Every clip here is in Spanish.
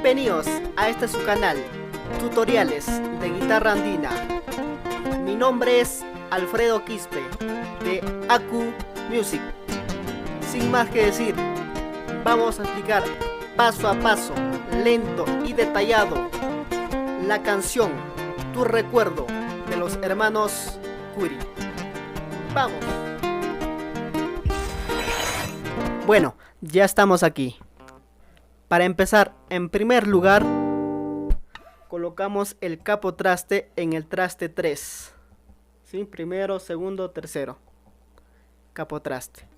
Bienvenidos a este su canal, tutoriales de guitarra andina. Mi nombre es Alfredo Quispe de Aku Music. Sin más que decir, vamos a explicar paso a paso, lento y detallado, la canción Tu Recuerdo de los hermanos Curi. Vamos. Bueno, ya estamos aquí. Para empezar, en primer lugar, colocamos el capotraste en el traste 3. ¿Sí? Primero, segundo, tercero. Capotraste.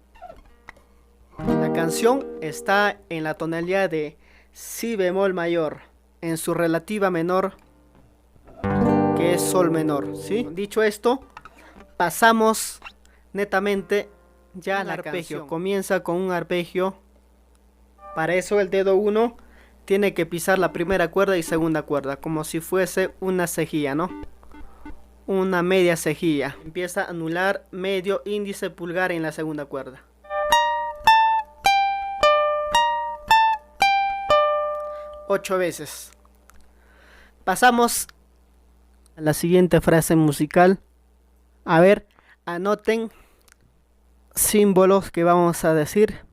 La canción está en la tonalidad de Si bemol mayor, en su relativa menor, que es Sol menor. ¿Sí? Dicho esto, pasamos netamente ya al arpegio. Comienza con un arpegio. Para eso el dedo 1 tiene que pisar la primera cuerda y segunda cuerda, como si fuese una cejilla, ¿no? Una media cejilla. Empieza a anular, medio, índice, pulgar en la segunda cuerda. Ocho veces. Pasamos a la siguiente frase musical. A ver, anoten símbolos que vamos a decir.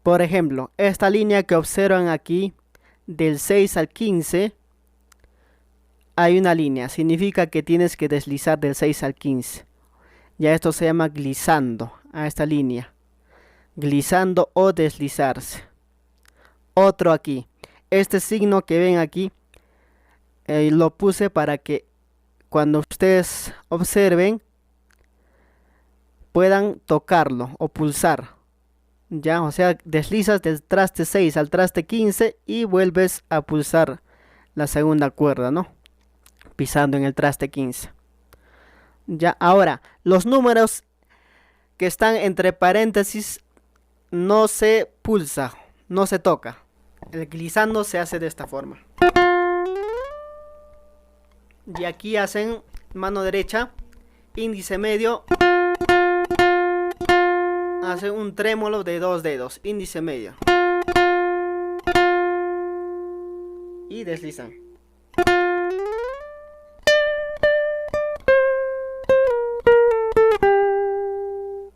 Por ejemplo, esta línea que observan aquí, del 6 al 15, hay una línea. Significa que tienes que deslizar del 6 al 15. Ya esto se llama glissando, a esta línea. Glissando o deslizarse. Otro aquí. Este signo que ven aquí, lo puse para que cuando ustedes observen, puedan tocarlo o pulsar. Ya, o sea, deslizas del traste 6 al traste 15 y vuelves a pulsar la segunda cuerda, ¿no? Pisando en el traste 15. Ya, ahora, los números que están entre paréntesis no se pulsa, no se toca. El glissando se hace de esta forma. Y aquí hacen mano derecha, índice medio. Hacen un trémolo de 2 dedos, índice medio. Y deslizan.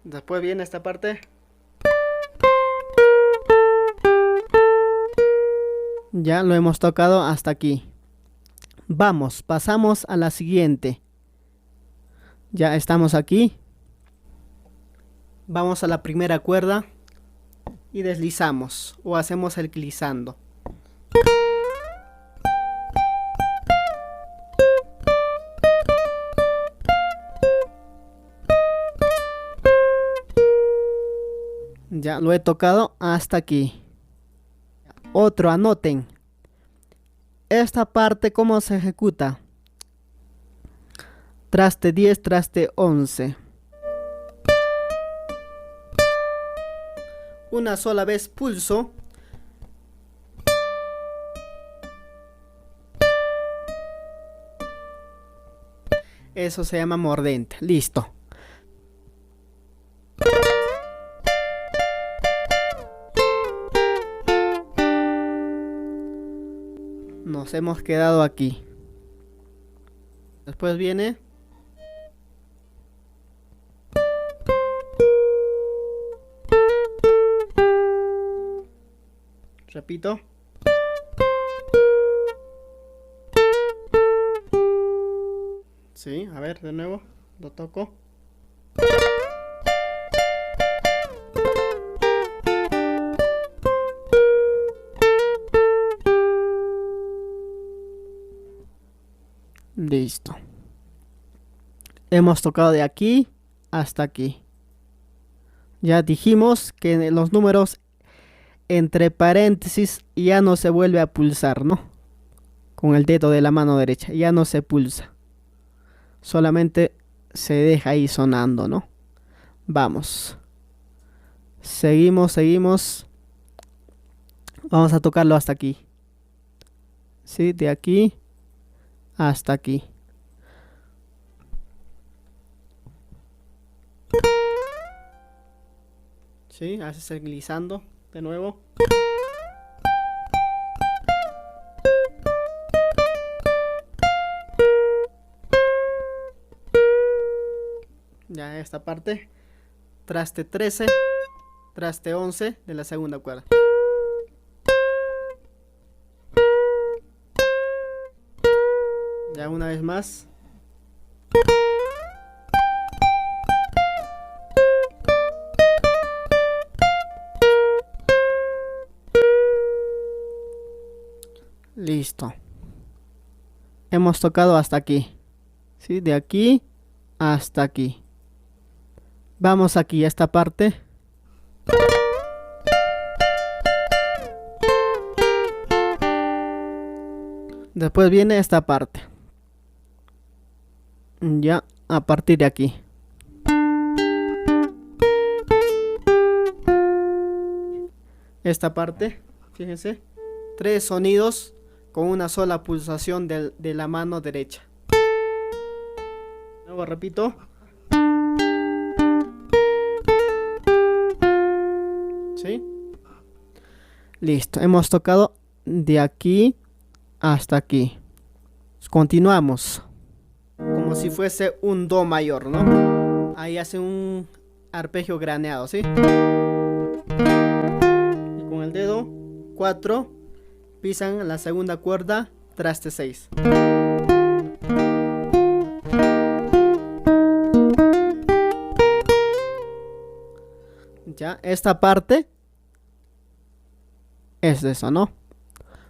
Después viene esta parte. Ya lo hemos tocado hasta aquí. Vamos, pasamos a la siguiente. Ya estamos aquí. Vamos a la primera cuerda y deslizamos o hacemos el glissando. Ya lo he tocado hasta aquí. Otro, anoten. Esta parte, ¿cómo se ejecuta? Traste 10, traste 11. Una sola vez pulso. Eso se llama mordente. Listo. Nos hemos quedado aquí. Después viene. Repito. Sí, a ver, de nuevo. Lo toco. Listo. Hemos tocado de aquí hasta aquí. Ya dijimos que los números entre paréntesis ya no se vuelve a pulsar, ¿no? Con el dedo de la mano derecha, ya no se pulsa. Solamente se deja ahí sonando, ¿no? Vamos. Seguimos, seguimos. Vamos a tocarlo hasta aquí. Sí, de aquí hasta aquí. Sí, haces el glissando de nuevo. Ya esta parte. Traste 13, traste 11 de la segunda cuerda. Ya una vez más. Listo. Hemos tocado hasta aquí. ¿Sí? De aquí hasta aquí. Vamos aquí a esta parte. Después viene esta parte. Ya a partir de aquí. Esta parte, fíjense. 3 sonidos con una sola pulsación de la mano derecha. Luego repito. ¿Sí? Listo, hemos tocado de aquí hasta aquí. Continuamos. Como si fuese un do mayor, ¿no? Ahí hace un arpegio graneado, ¿sí? Y con el dedo 4 pisan la segunda cuerda, traste 6. Ya, esta parte es eso, ¿no?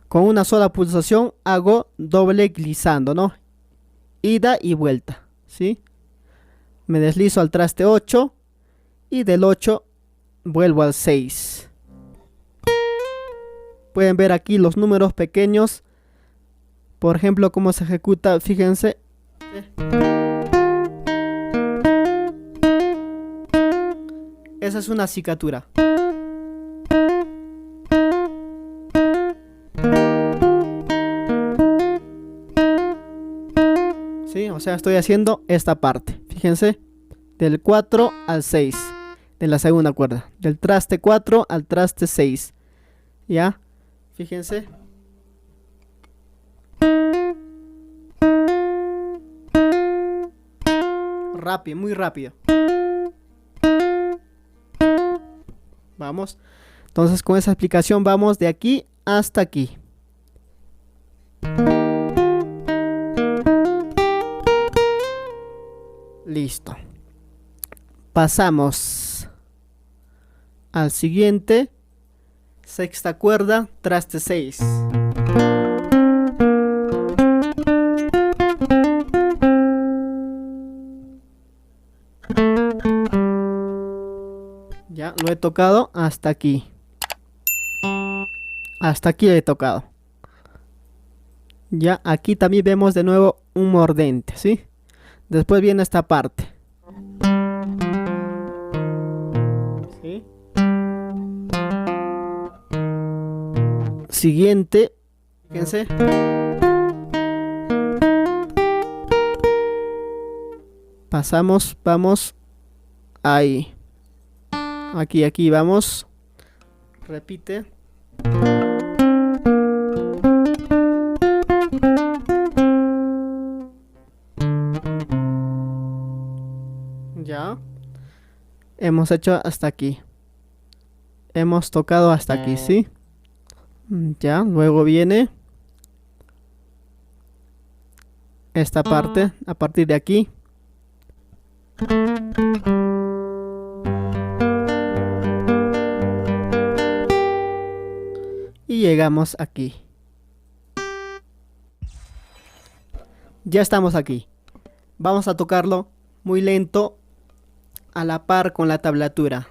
Con una sola pulsación hago doble glissando, ¿no? Ida y vuelta, ¿sí? Me deslizo al traste 8 y del 8 vuelvo al 6. Pueden ver aquí los números pequeños. Por ejemplo, cómo se ejecuta, fíjense. Esa es una cicatura. ¿Sí? O sea, estoy haciendo esta parte. Fíjense. Del 4 al 6. De la segunda cuerda. Del traste 4 al traste 6. ¿Ya? Fíjense. Rápido, muy rápido. Vamos. Entonces con esa explicación vamos de aquí hasta aquí. Listo. Pasamos al siguiente. Sexta cuerda, traste 6. Ya lo he tocado hasta aquí. Hasta aquí he tocado. Ya aquí también vemos de nuevo un mordente, ¿sí? Después viene esta parte. ¿Sí? Siguiente. Fíjense. Pasamos, vamos. Ahí. Aquí vamos. Repite. Ya. Hemos hecho hasta aquí. Hemos tocado hasta aquí, ¿sí? Ya, luego viene esta parte, a partir de aquí. Y llegamos aquí. Ya estamos aquí. Vamos a tocarlo muy lento, a la par con la tablatura.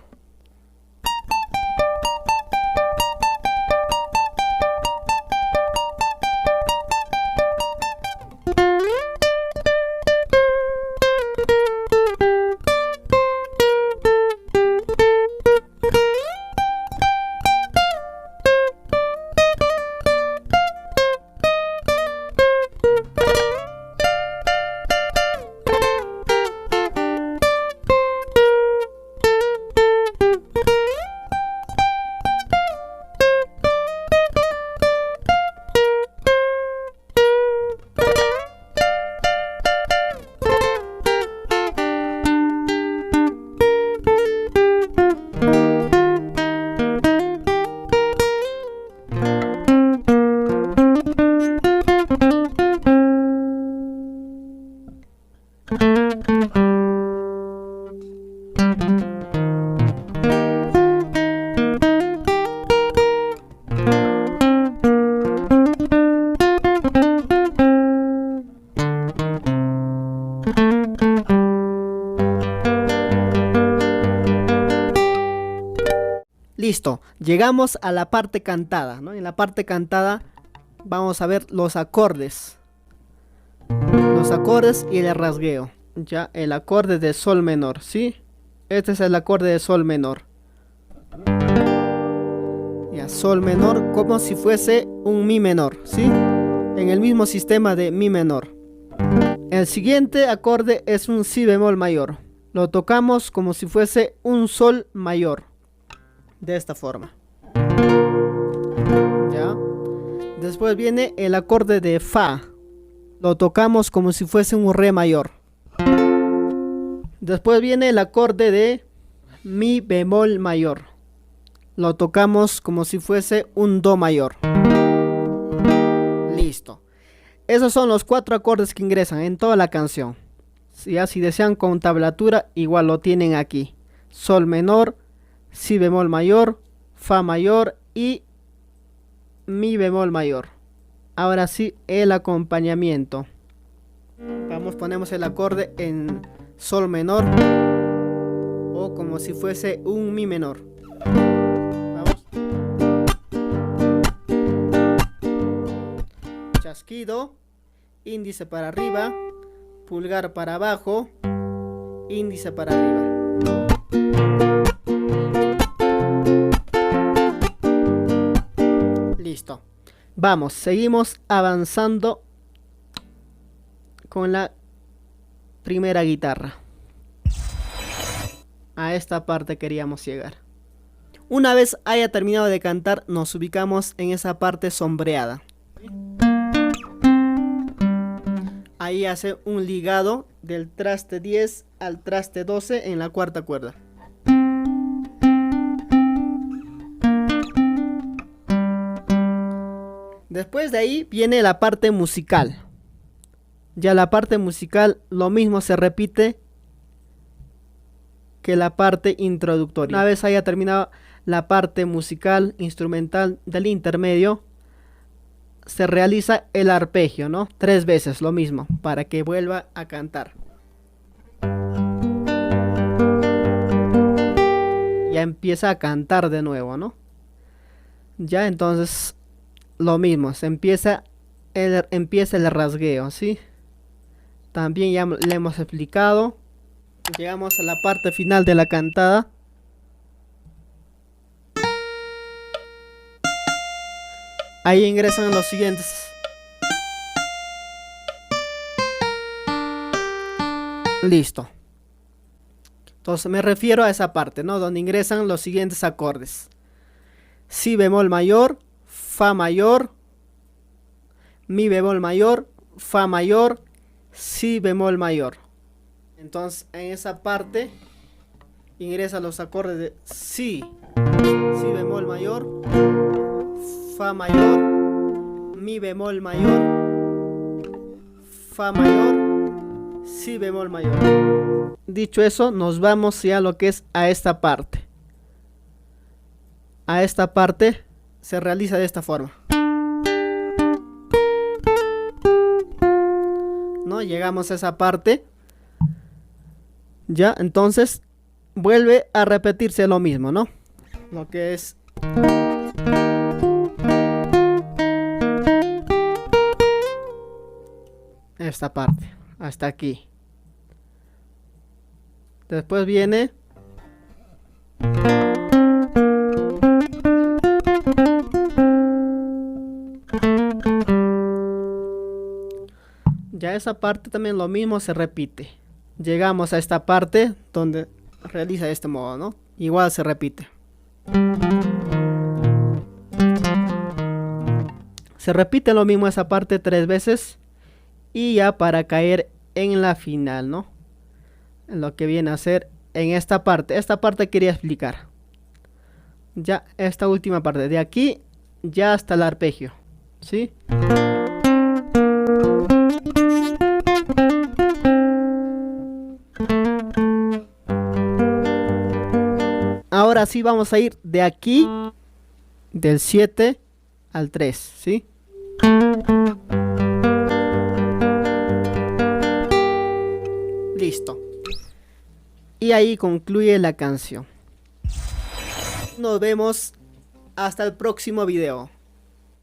llegamos a la parte cantada, ¿no? En la parte cantada vamos a ver los acordes. Los acordes y el rasgueo. Ya, el acorde de sol menor, ¿sí? Este es el acorde de sol menor. Ya, sol menor como si fuese un mi menor, ¿sí? En el mismo sistema de mi menor. El siguiente acorde es un si bemol mayor. Lo tocamos como si fuese un sol mayor. De esta forma. Ya. Después viene el acorde de fa. Lo tocamos como si fuese un re mayor. Después viene el acorde de mi bemol mayor. Lo tocamos como si fuese un do mayor. Listo. Esos son los 4 acordes que ingresan en toda la canción. Ya si desean con tablatura, igual lo tienen aquí. Sol menor, si bemol mayor, fa mayor y mi bemol mayor. Ahora sí, el acompañamiento. Ponemos el acorde en sol menor o como si fuese un mi menor. Vamos. Chasquido, índice para arriba, pulgar para abajo, índice para arriba. Listo. Vamos, seguimos avanzando con la primera guitarra. A esta parte queríamos llegar. Una vez haya terminado de cantar, nos ubicamos en esa parte sombreada. Ahí hace un ligado del traste 10 al traste 12 en la cuarta cuerda. Después de ahí viene la parte musical. Ya la parte musical lo mismo se repite que la parte introductoria. Una vez haya terminado la parte musical instrumental del intermedio, se realiza el arpegio, ¿no? 3 veces lo mismo para que vuelva a cantar. Ya empieza a cantar de nuevo, ¿no? Ya entonces lo mismo, se empieza el rasgueo, ¿sí? También ya le hemos explicado. Llegamos a la parte final de la cantada. Ahí ingresan los siguientes. Listo. Entonces me refiero a esa parte, ¿no? Donde ingresan los siguientes acordes. Si bemol mayor, fa mayor, mi bemol mayor, fa mayor, si bemol mayor. Entonces en esa parte ingresan los acordes de si bemol mayor, fa mayor, mi bemol mayor, fa mayor, si bemol mayor. Dicho eso, nos vamos ya a lo que es a esta parte. A esta parte se realiza de esta forma. ¿No? Llegamos a esa parte. Ya, entonces vuelve a repetirse lo mismo, ¿no? Lo que es esta parte, hasta aquí. Después viene ya esa parte también lo mismo se repite. Llegamos a esta parte donde realiza de este modo, ¿no? Igual se repite. Se repite lo mismo esa parte 3 veces. Y ya para caer en la final, ¿no? En lo que viene a ser en esta parte. Esta parte quería explicar. Ya esta última parte. De aquí ya hasta el arpegio. ¿Sí? Ahora sí vamos a ir de aquí, del 7 al 3, ¿sí? Listo. Y ahí concluye la canción. Nos vemos Hasta el próximo video.